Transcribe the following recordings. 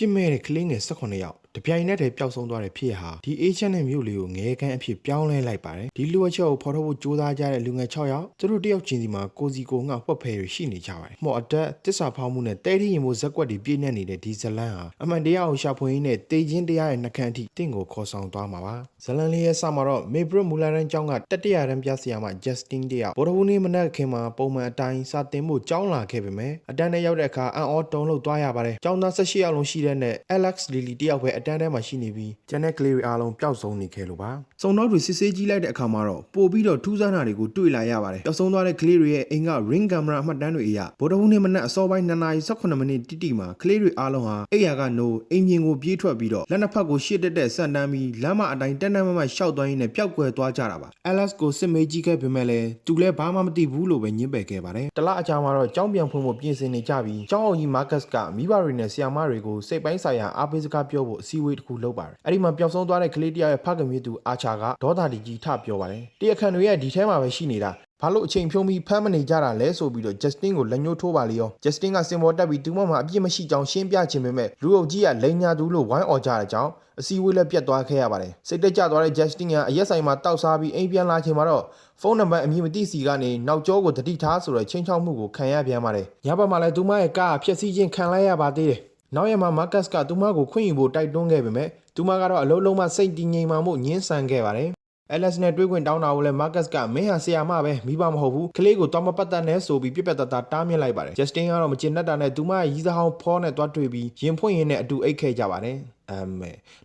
ပြစ်မဲ့တဲ့ကလေးငယ်18ယောက်တပြိုင်နက်တည်းပျောက်ဆုံးသွားတဲ့ဖြစ်ဟာဒီ Asian နဲ့မြို့လေးကိုငဲကန်းအဖြစ်ပြောင်းလဲလိုက်ပါတယ်ဒီလူအချက်ကိုဖော်ထုတ်ဖို့ကြိုးစားကြတဲ့လူငယ်6ယောက်သူတို့တယောက်ချင်းစီမှာကိုစီကိုငှဖွက်ဖဲတွေရှိနေကြပါတယ်မော်အတက်တစ္ဆာဖောင်းမှုနဲ့တဲထီရင်မှုဇက်ကွက်တွေပြည့်နေနေတဲ့ဒီဇလန်ဟာအမှန်တရားကိုရှာဖွေရင်းနဲ့တေချင်းတရားရဲ့နှကန်းအထိတင့်ကိုခေါ်ဆောင်သွားမှာပါဇလန်လေးရဲ့စမှာတော့မေဘရမူလာရန်ကျောင်းကတတိယရန်ပြဆရာမ Justin တယောက်ဘော်ဒဝူနေမနက်ခင်မှာပုံမှန်အတိုင်းစာတင်မှုကျောင်းလာခဲ့ပေမဲ့အတန်းနဲ့ရောက်တဲ့အခါအန်အောတုံးလို့သွားရပါတယ်ကျောင်းသား18ယောက်လုံးရှိတဲ့နဲ့ Alex Lily တယောက်ပဲအတန်းထဲမှာရှိနေပြီးကျန်တဲ့ကလေးတွေအားလုံးပျောက်ဆုံးနေခဲ့လို့ပါစုံတော့တွေစစ်ဆေးကြည့်လိုက်တဲ့အခါမှာတော့ပို့ပြီးတော့ထူးဆန်းတာတွေကိုတွေ့လာရပါတယ်ပျောက်ဆုံးသွားတဲ့ကလေးတွေရဲ့အိမ်က ring camera အမှတ်တမ်းတွေအရဘော်ဒဝူနေမနက်အစောပိုင်း2:18 မိနစ်တိမှာကလေးတွေအားလုံးဟာအိယာကနိုးအိမ်မြင်ကိုပြေးထွက်ပြီးတော့လက်နှစ်ဖက်ကိုရှစ်တက်တက်ဆန်တန်းပြီးလမ်းမအတိုင်းတက်တက်မမရှောက်သွားရင်းနဲ့ပျောက်ကွယ်သွားကြတာပါ Alex ကိုစစ်မေးကြည့်ခဲ့ပေမဲ့လည်းသူလည်းဘာမှမသိဘူးလို့ပဲညှင်းပယ်ခဲ့ပါတယ်တလအကြာမှာတော့ကျောင်းပြန်ဖွင့်ဖို့ပြင်ဆင်နေကြပြီးကျောင်းအုပ်ကြီး Marcus ကမိဘတွေနဲ့ဆရာမတွေကိုစိတ်ပိုင်းဆိုင်ရာအားပေးစကားပြောဖို့အစည်းအဝေးတစ်ခုလုပ်ပါတယ်အဲ့ဒီမှာပျောက်ဆုံးသွားတဲ့ကလေးတယောက်ရဲ့ဖခင်မြစ်သူအာချာကဒေါသတကြီးထပြောပါတယ်တရားခံတွေရဲ့ဒီထဲမှာပဲရှိနေတာဘာလို့အချိန်ဖြုံးပြီးဖမ်းမနေကြတာလဲဆိုပြီးတော့ Justin ကိုလက်ညှိုးထိုးပါလေရော Justin ကစင်ပေါ်တက်ပြီးသူ့မှာအပြစ်မရှိကြောင်းရှင်းပြခြင်းပေမဲ့လူအုပ်ကြီးကလိန်ညာသူလို့ဝိုင်းអော်ကြတဲ့အကြောင်းအစည်းအဝေးလည်းပြတ်သွားခဲ့ရပါတယ်စိတ်တက်ကြသွားတဲ့ Justin ကအရက်ဆိုင်မှာတောက်စားပြီးအိမ်ပြန်လာချိန်မှာတော့ဖုန်းနံပါတ်အမည်မသိစီကနေနောက်ကျောကိုတတိထားဆိုတဲ့ချင်းချောက်မှုကိုခံရပြန်ပါတယ်ညဘက်မှာလည်းသူမရဲ့ကားဖျက်ဆီးခြင်းခံလိုက်ရပါသေးတယ်နောက်ရမှာ Marcus ကသူမကိုခွင့်ယူဖို့တိုက်တွန်းခဲ့ပေမဲ့သူမကတော့အလုံးလုံးမှစိတ်တည်ငြိမ်မှမှုညှင်းဆန်ခဲ့ပါတယ်Alex နဲ့တွေ့ခွင့်တောင်းတာကိုလည်း Marcus ကမင်းဟာဆရာမပဲမိဘမဟုတ်ဘူးကလေးကိုတော့မပတ်သက်နဲ့ဆိုပြီးပြပြတတာတားမြစ်လိုက်ပါတယ် Justin ကတော့မကျင်တတ်တာနဲ့သူမရဲ့ရီးစားဟောင်းဖောနဲ့တွားတွေ့ပြီးရင်ဖွင့်ရင်းနဲ့အတူအိတ်ခဲ့ကြပါတယ်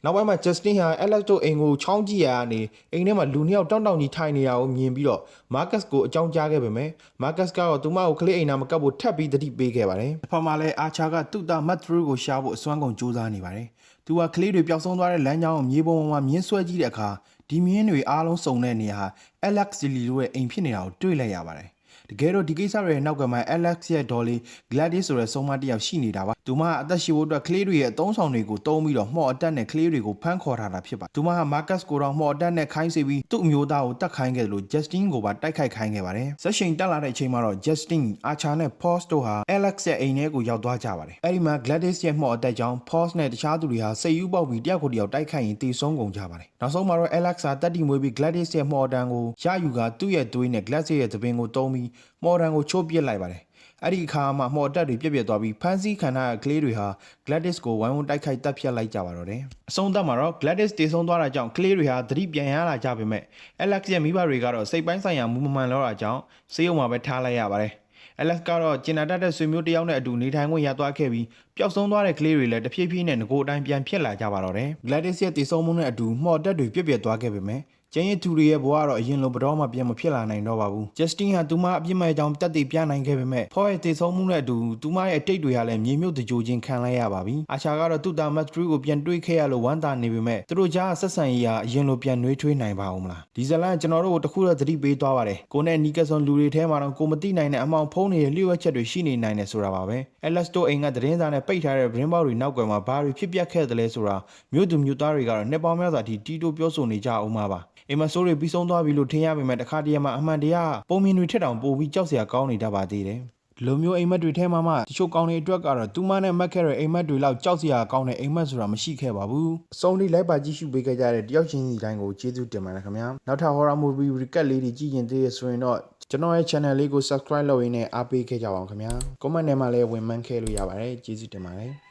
နောက်ပိုင်းမှာ Justin ဟာ Alex တို့အိမ်ကိုချောင်းကြည့်ရကနေအိမ်ထဲမှာလူနှစ်ယောက်တောင်းကြီးထိုင်နေတာကိုမြင်ပြီးတော့ Marcus ကိုအကြောင်းကြားခဲ့ပေမဲ့ Marcus ကတော့သူမကိုကလေးအိမ်နာမကပ်ဖို့ထပ်ပြီးတတိပေးခဲ့ပါတယ်အဖေမှာလည်းအာချာကသူ့သား Matthew ကိုရှာဖို့အစွမ်းကုန်ကြိုးစားနေပါတယ်သူကကလေးတွေပျောက်ဆုံးသွားတဲ့လမ်းကြောင်းကိုမြေပုံပေါ်မှာမြင်းဆွဲကြည့်တဲ့အခါဒီမြင်းတွေအားလုံးစုံတဲ့နေရာဟာ Alex Lily တို့ရဲ့အိမ်ဖြစ်နေတာကိုတွေ့လိုက်ရပါတယ်တကယ်တော့ဒီကိစ္စတွေရဲ့နောက်ကမှ Alex ရဲ့ဒေါ်လေး Gladys ဆိုတဲ့ဆုံးမတစ်ယောက်ရှိနေတာပါသူမကအသက်ရှင်ဖို့အတွက်ကလေးတွေရဲ့အသုံးဆောင်တွေကိုတုံးပြီးတော့မှော်အတက်နဲ့ကလေးတွေကိုဖမ်းခေါ်ထားတာဖြစ်ပါသူမက Marcus ကိုတော့မှော်အတက်နဲ့ခိုင်းစေပြီးသူ့အမျိုးသားကိုတတ်ခိုင်းခဲ့တယ်လို့ Justin ကိုပါတိုက်ခိုက်ခိုင်းခဲ့ပါတယ်ဇက်ရှိန်တက်လာတဲ့အချိန်မှာတော့ Justin, Archer နဲ့ Paul တို့ဟာ Alex ရဲ့အိမ်ထဲကိုရောက်သွားကြပါတယ်အဲ့ဒီမှာ Gladys ရဲ့မှော်အတက်ကြောင့် Paul နဲ့တခြားသူတွေဟာစိတ်ယူပေါက်ပြီးတယောက်ကိုတယောက်တိုက်ခိုက်ရင်တေဆုံးကုန်ကြပါတယ်နောက်ဆုံးမှာတော့ Alex ကတက်တီမွေးပြီး Gladys ရဲ့မှော်အတန်ကိုရယူကသူ့ရဲ့သွေးနဲ့ Gladys ရဲ့သပင်ကိုတုံးပြီးမှော်အတန်ကိုချိုးပစ်လိုက်ပါတယ်အဲ့ဒီအခါမှာမှော်တက်တွေပြက်ပြက်သွားပြီးဖမ်းဆီးခံထားတဲ့ကလေးတွေဟာ Gladys ကိုဝိုင်းဝန်းတိုက်ခိုက်တပ်ဖြတ်လိုက်ကြပါတော့တယ်အဆုံးသတ်မှာတော့ Gladys တေဆုံးသွားတာကြောင့်ကလေးတွေဟာသတိပြန်ရလာကြပေမဲ့ Alex ရဲ့မိဘတွေကတော့စိတ်ပိုင်းဆိုင်ရာမူမမှန်တော့တာကြောင့်ဆေးရုံမှာပဲထားလိုက်ရပါတယ်Alex ကတော့ကျင်နာတတ်တဲ့ဆွေမျိုးတယောက်နဲ့အတူနေထိုင်ခွင့်ရသွားခဲ့ပြီးပျောက်ဆုံးသွားတဲ့ကလေးတွေလည်းတဖြည်းဖြည်းနဲ့ငကိုအတိုင်းပြန်ဖြစ်လာကြပါတော့တယ်။ Gladys ရဲ့တည်ဆုံမှုနဲ့အတူမှော်တက်တွေပြက်ပြက်သွားခဲ့ပေမဲ့ကျန်ရသူတွေရဲ့ဘဝကတော့အရင်လိုဘတော်မှပြန်မဖြစ်လာနိုင်တော့ပါဘူး။ Justin ဟာသူမအပြစ်မဲ့ကြောင်းတက်တည်ပြနိုင်ခဲ့ပေမဲ့ဖော်ရဲ့တည်ဆုံမှုနဲ့အတူသူမရဲ့အတိတ်တွေကလည်းမြေမြုပ်တကြိုချင်းခံလိုက်ရပါပြီ။အာချာကတော့သူ့သား Matthew ကိုပြန်တွေ့ခဲ့ရလို့ဝမ်းသာနေပေမဲ့သူတို့ကြားဆက်ဆံရေးဟာအရင်လိုပြန်နှွေးထွေးနိုင်ပါဦးမလား။ဒီဇလန်ကျွန်တော်တို့ကိုတခုတော့သတိပေးသွားပါတယ်။ကိုနဲ့နီကဆွန်လူတွေထဲမှာတော့ကိုမသိနိုင်တဲ့အမောင်ဖုံးနေတဲ့လျှို့ဝှက်ချက်တွေရှိနေနိုင်တယ်ဆိုတာပါပဲ။ Alex တို့အိမ်ကသတင်းစာနဲ့ပိတ်ထားတဲ့သတင်းပေါက်တွေနောက်ကွယ်မှာဘာတွေဖြစ်ပျက်ခဲ့သလဲဆိုတာမြို့သူမြို့သားတွေကတော့နှစ်ပေါင်းများစွာအထိတီးတိုးပြောဆိုနေကြအောင်ပါ။အိမ်မဆိုးတွေပြီးဆုံးသွားပြီလို့ထင်ရပေမဲ့တခါတည်းမှာအမှန်တရားပုံမြင်တွေထက်တောင်ပိုပြီးကြောက်စရာကောင်းနေတတ်ပါသေးတယ်။လူမျိုးအိမ်မက်တွေထဲမှာမှတချို့ကောင်းတွေအတွက်ကတော့သူမနဲ့မက်ခဲ့တဲ့အိမ်မက်တွေလောက်ကြောက်စရာကောင်းတဲ့အိမ်မက်ဆိုတာမရှိခဲ့ပါဘူး။အဆုံးထိလိုက်ပါကြည့်ရှုပေးခဲ့ကြတဲ့တယောက်ချင်းစီတိုင်းကိုကျေးဇူးတင်ပါတယ်ခင်ဗျာ။နောက်ထပ် horror movie recap လေးတွေကြည့်ရင်သေးရဆိုရင်တော့ကျွန်တော်ရဲ့ channel လေးကို subscribe လုပ်ရင်းနဲ့အားပေးခဲ့ကြပါအောင်ခင်ဗျာ။ comment ထဲမှာလည်းဝင်မှန်းခဲ့လို့ရပါတယ်ကျေးဇူးတင်ပါတယ်။